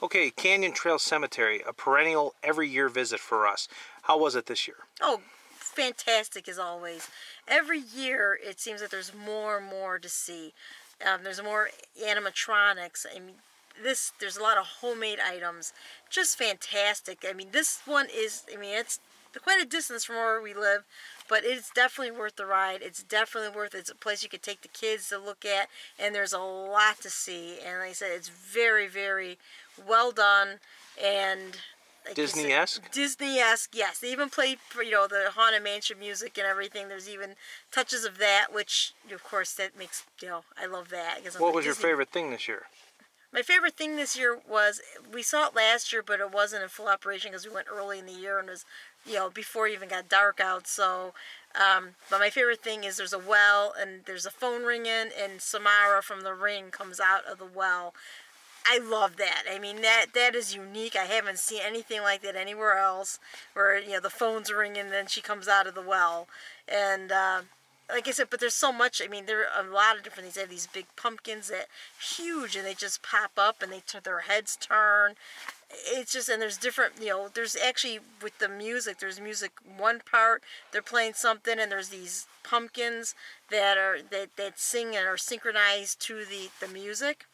Okay, Canyon Trail Cemetery, a perennial every year visit for us. How was it this year? Oh, fantastic as always. Every year it seems that there's more and more to see. There's more animatronics. I mean, there's a lot of homemade items. Just fantastic. I mean, this one is, I mean, it's quite a distance from where we live, but it's definitely worth the ride. It's definitely worth it. It's a place you could take the kids to look at, and there's a lot to see. And like I said, it's very, very well done, and like Disney-esque? Disney-esque, yes. They even played, you know, the Haunted Mansion music and everything. There's even touches of that, which, of course, that makes, you know, I love that. What was your favorite thing this year? My favorite thing this year was, we saw it last year, but it wasn't in full operation because we went early in the year and it was, you know, before it even got dark out. So, but my favorite thing is there's a well and there's a phone ringing and Samara from The Ring comes out of the well. I love that. I mean, that is unique. I haven't seen anything like that anywhere else, where, you know, the phone's ringing and then she comes out of the well. And like I said, but there's so much. I mean, there are a lot of different things. They have these big pumpkins that huge, and they just pop up and their heads turn. It's just, and there's different, you know, there's actually, with the music, there's music one part, they're playing something, and there's these pumpkins that sing and are synchronized to the music,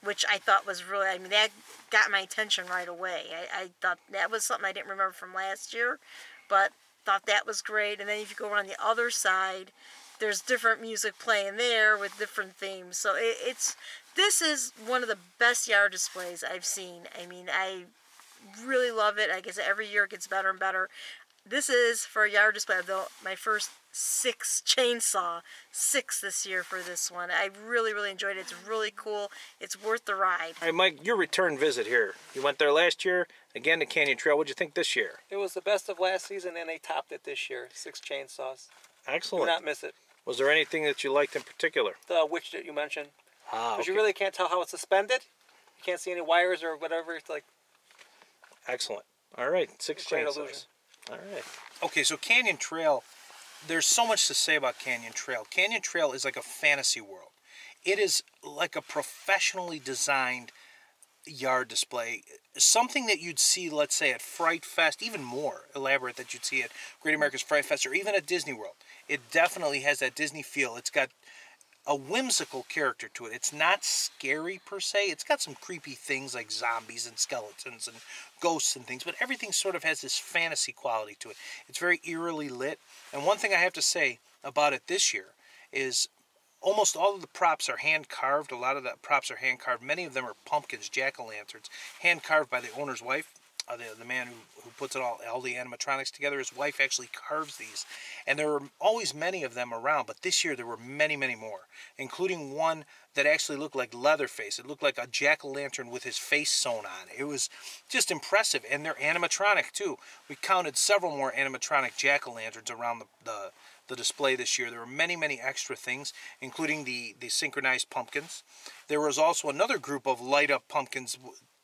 which I thought was really, I mean, that got my attention right away. I thought that was something I didn't remember from last year, but thought that was great. And then if you go around the other side, there's different music playing there with different themes. So this is one of the best yard displays I've seen. I mean, I really love it. I guess every year it gets better and better. This is, for a yard display, my first 6 chainsaw, 6 this year for this one. I really, really enjoyed it. It's really cool. It's worth the ride. All right, Mike, your return visit here. You went there last year, again to Canyon Trail. What'd you think this year? It was the best of last season, and they topped it this year. 6 chainsaws. Excellent. Do not miss it. Was there anything that you liked in particular? The witch that you mentioned. Ah, Because okay. you really can't tell how it's suspended. You can't see any wires or whatever. It's like... Excellent. All right, 6 Great chainsaws. illusion. All right. Okay, so Canyon Trail, there's so much to say about Canyon Trail. Canyon Trail is like a fantasy world. It is like a professionally designed yard display. Something that you'd see, let's say, at Fright Fest, even more elaborate that you'd see at Great America's Fright Fest or even at Disney World. It definitely has that Disney feel. It's got a whimsical character to it. It's not scary per se. It's got some creepy things like zombies and skeletons and ghosts and things, but everything sort of has this fantasy quality to it. It's very eerily lit. And one thing I have to say about it this year is almost all of the props are hand-carved. A lot of the props are hand-carved. Many of them are pumpkins, jack-o'-lanterns, hand-carved by the owner's wife. The man who puts it all the animatronics together, his wife actually carves these. And there were always many of them around, but this year there were many, many more, including one that actually looked like Leatherface. It looked like a jack-o'-lantern with his face sewn on. It was just impressive, and they're animatronic too. We counted several more animatronic jack-o'-lanterns around the display this year. There were many, many extra things, including the synchronized pumpkins. There was also another group of light-up pumpkins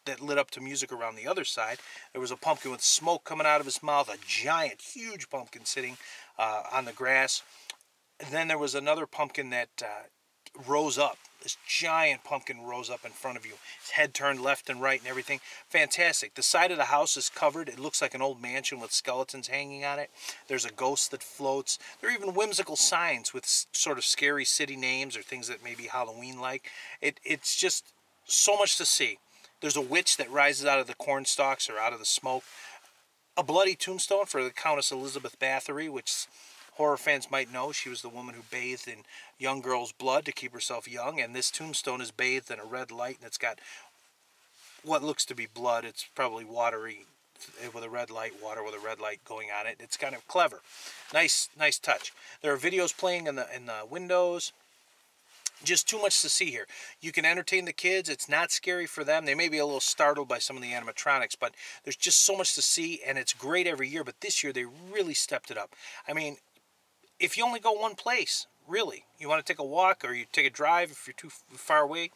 that lit up to music around the other side. There was a pumpkin with smoke coming out of his mouth, a giant, huge pumpkin sitting on the grass. And then there was another pumpkin that rose up. This giant pumpkin rose up in front of you. His head turned left and right and everything. Fantastic. The side of the house is covered. It looks like an old mansion with skeletons hanging on it. There's a ghost that floats. There are even whimsical signs with sort of scary city names or things that may be Halloween-like. It's just so much to see. There's a witch that rises out of the corn stalks or out of the smoke. A bloody tombstone for the Countess Elizabeth Bathory, which horror fans might know. She was the woman who bathed in young girls' blood to keep herself young. And this tombstone is bathed in a red light, and it's got what looks to be blood. It's probably watery with a red light, water with a red light going on it. It's kind of clever. Nice touch. There are videos playing in the windows. Just too much to see here. You can entertain the kids. It's not scary for them. They may be a little startled by some of the animatronics, but there's just so much to see, and it's great every year. But this year, they really stepped it up. I mean, if you only go one place, really, you want to take a walk or you take a drive if you're too far away,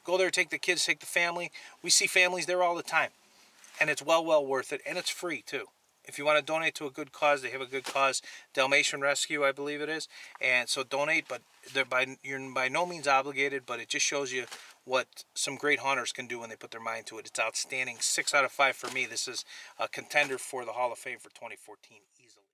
go there, take the kids, take the family. We see families there all the time, and it's well worth it, and it's free, too. If you want to donate to a good cause, they have a good cause, Dalmatian Rescue, I believe it is. And so donate, but you're by no means obligated, but it just shows you what some great hunters can do when they put their mind to it. It's outstanding. 6 out of 5 for me. This is a contender for the Hall of Fame for 2014 easily.